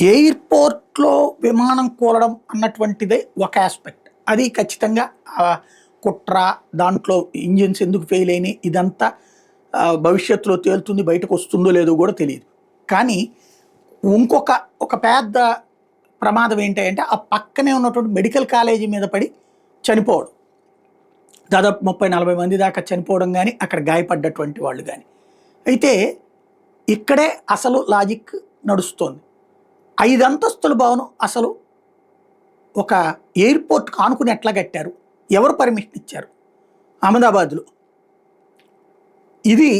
ఎయిర్‌పోర్ట్‌లో విమానం కూలడం అన్నటువంటిదే ఒక యాస్పెక్ట్. అది ఖచ్చితంగా కుట్ర, దాంట్లో ఇంజిన్స్ ఎందుకు ఫెయిల్ అయినాయి ఇదంతా భవిష్యత్తులో తేలుతుంది. బయటకొస్తుందో లేదో గూడా తెలీదు. కానీ ఇంకొక పెద్ద ప్రమాదం ఏంటి అంటే, ఆ పక్కనే ఉన్నటువంటి మెడికల్ కాలేజీ మీద పడి చనిపోవడం. దాదాపు 30, 40 మంది దాకా చనిపోవడం గానీ, అక్కడ గాయపడ్డటువంటి వాళ్ళు గానీ. అయితే ఇక్కడే అసలు లాజిక్ నడుస్తోంది. 5 అంతస్తుల భవనం అసలు ఒక ఎయిర్‌పోర్ట్‌కి ఆనుకుని ఎట్లా కట్టారు? ఎవరు పర్మిషన్ ఇచ్చారు? అహ్మదాబాద్‌లో.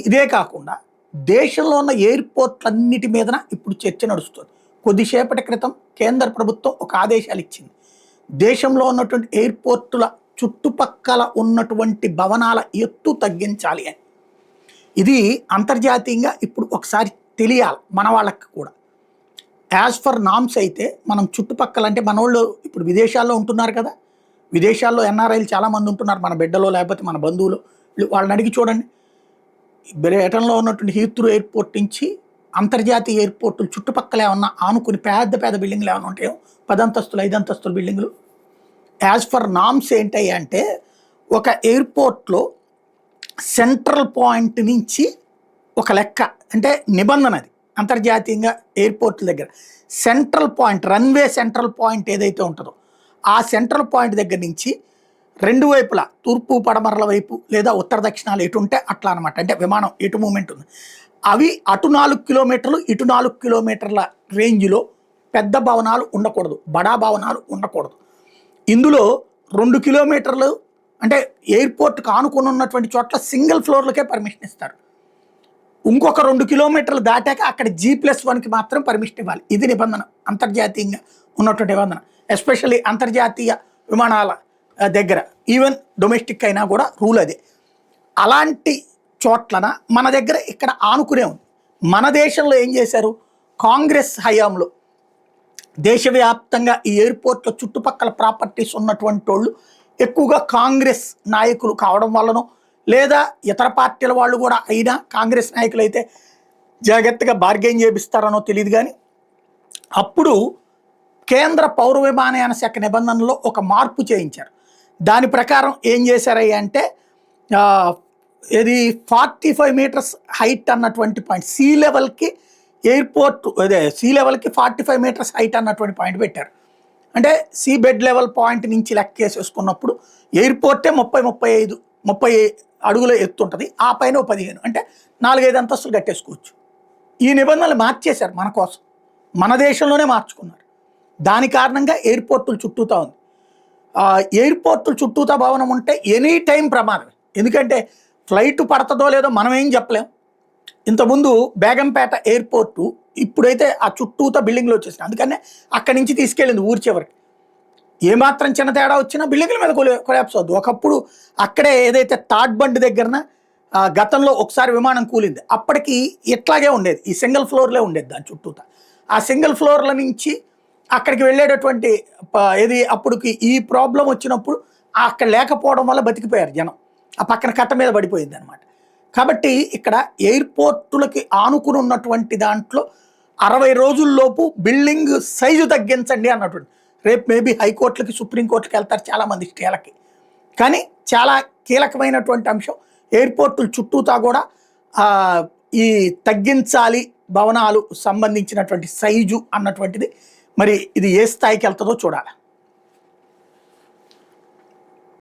ఇదే కాకుండా దేశంలో ఉన్న ఎయిర్‌పోర్ట్‌లన్నిటి మీదన ఇప్పుడు చర్చ నడుస్తుంది. కొద్దిసేపటి క్రితం కేంద్ర ప్రభుత్వం ఒక ఆదేశాలు ఇచ్చింది. దేశంలో ఉన్నటువంటి ఎయిర్‌పోర్టుల చుట్టుపక్కల ఉన్నటువంటి భవనాల ఎత్తు తగ్గించాలి అని. ఇది అంతర్జాతీయంగా ఇప్పుడు ఒకసారి తెలియాలి మన వాళ్ళకి కూడా. యాజ్ ఫర్ నార్మ్స్ అయితే మనం చుట్టుపక్కల అంటే మనోళ్ళు ఇప్పుడు విదేశాల్లో ఉంటున్నారు కదా! విదేశాల్లో ఎన్ఆర్ఐలు చాలామంది ఉంటున్నారు. మన బిడ్డలో లేకపోతే మన బంధువులు వాళ్ళని అడిగి చూడండి. బ్రిటన్‌లో ఉన్నటువంటి హీత్రూ ఎయిర్‌పోర్ట్ నుంచి అంతర్జాతీయ ఎయిర్‌పోర్టులు చుట్టుపక్కల ఏమన్నా ఆనుకుని పెద్ద బిల్డింగ్‌లు ఏమన్నా ఉంటాయో 10 అంతస్తులు, 5 అంతస్తుల బిల్డింగులు. యాజ్ ఫర్ నార్మ్స్ ఏంటయ్యా అంటే ఒక ఎయిర్‌పోర్ట్‌లో సెంట్రల్ పాయింట్ నుంచి ఒక లెక్క అంటే నిబంధన అది. అంతర్జాతీయంగా ఎయిర్‌పోర్ట్‌ల దగ్గర central point runway central point ఏదైతే ఉంటుందో ఆ సెంట్రల్ పాయింట్ దగ్గర నుంచి 2 వైపులా తూర్పు పడమరల వైపు లేదా ఉత్తర దక్షిణాలు ఎటు ఉంటే అట్లా అనమాట. అంటే విమానం ఎటు మూమెంట్ ఉంది. అవి అటు 4 కిలోమీటర్లు ఇటు 4 కిలోమీటర్ల రేంజ్‌లో పెద్ద భవనాలు ఉండకూడదు. బడా భవనాలు ఉండకూడదు. ఇందులో 2 కిలోమీటర్లు అంటే ఎయిర్‌పోర్ట్‌కి ఆనుకుని ఉన్నటువంటి చోట్ల సింగిల్ ఫ్లోర్లకే పర్మిషన్ ఇస్తారు. ఇంకొక 2 కిలోమీటర్లు దాటాక అక్కడ G+1కి మాత్రం పర్మిషన్ ఇవ్వాలి. ఇది నిబంధన. అంతర్జాతీయంగా ఉన్నటువంటి నిబంధన. ఎస్పెషల్లీ అంతర్జాతీయ విమానాల దగ్గర. ఈవెన్ డొమెస్టిక్ అయినా కూడా రూల్ అదే. అలాంటి చోట్లన మన దగ్గర ఇక్కడ ఆనుకునే ఉంది. మన దేశంలో ఏం చేశారు? కాంగ్రెస్ హయాంలో దేశవ్యాప్తంగా ఈ ఎయిర్‌పోర్ట్‌ల చుట్టుపక్కల ప్రాపర్టీస్ ఉన్నటువంటి వాళ్ళు ఎక్కువగా కాంగ్రెస్ నాయకులు కావడం వల్లనో లేదా ఇతర పార్టీల వాళ్ళు కూడా అయినా కాంగ్రెస్ నాయకులు అయితే జాగ్రత్తగా బార్గెయిన్ చేపిస్తారనో తెలియదు కానీ అప్పుడు కేంద్ర పౌర విమానయాన శాఖ నిబంధనలో ఒక మార్పు చేయించారు. దాని ప్రకారం ఏం చేశారయ్యా అంటే ఇది 45 మీటర్స్ హైట్ అన్నటువంటి పాయింట్ సీ లెవెల్కి ఎయిర్‌పోర్ట్ సీ లెవెల్కి 45 మీటర్స్ హైట్ అన్నటువంటి పాయింట్ పెట్టారు. అంటే సీ బెడ్ లెవెల్ పాయింట్ నుంచి లెక్కేసేసుకున్నప్పుడు ఎయిర్‌పోర్టే 30 అడుగుల ఎత్తు ఉంటుంది. ఆ పైన 15 అంటే 4-5 అంతస్తులు కట్టేసుకోవచ్చు. ఈ నిబంధనలు మార్చేశారు మన కోసం. మన దేశంలోనే మార్చుకున్నారు. దాని కారణంగా ఎయిర్‌పోర్టులు చుట్టూతా ఉంది. ఎయిర్‌పోర్టులు చుట్టూతా భవనం ఉంటే ఎనీ టైం ప్రమాదమే. ఎందుకంటే ఫ్లైట్ పడుతుందో లేదో మనం ఏం చెప్పలేం. ఇంతకుముందు బేగంపేట ఎయిర్‌పోర్టు ఇప్పుడైతే ఆ చుట్టూతా బిల్డింగ్లు వచ్చేసినాయి. అందుకనే అక్కడి నుంచి తీసుకెళ్ళింది ఊరి చివరికి. ఏమాత్రం చిన్న తేడా వచ్చినా బిల్డింగ్ల మీద కొలాప్స్ అవుద్ది. ఒకప్పుడు అక్కడే ఏదైతే తాడ్ బండ్ దగ్గరన గతంలో ఒకసారి విమానం కూలింది. అప్పటికి ఇట్లాగే ఉండేది. ఈ సింగిల్ ఫ్లోర్లే ఉండేది దాని చుట్టూతా. ఆ సింగిల్ ఫ్లోర్ల నుంచి అక్కడికి వెళ్ళేటటువంటి అప్పటికి ఈ ప్రాబ్లం వచ్చినప్పుడు అక్కడ లేకపోవడం వల్ల బతికిపోయారు జనం. ఆ పక్కన కట్ట మీద పడిపోయింది అనమాట. కాబట్టి ఇక్కడ ఎయిర్‌పోర్టులకి ఆనుకుని ఉన్నటువంటి దాంట్లో 60 రోజుల్లోపు బిల్డింగ్ సైజు తగ్గించండి అన్నటువంటి. రేపు మేబీ హైకోర్టులకి సుప్రీంకోర్టులకి వెళ్తారు చాలామంది స్టేలకి. కానీ చాలా కీలకమైనటువంటి అంశం ఎయిర్‌పోర్టుల చుట్టూతా కూడా ఈ తగ్గించాలి భవనాలు సంబంధించినటువంటి సైజు అన్నటువంటిది. మరి ఇది ఏ స్థాయికి వెళ్తుందో చూడాలి.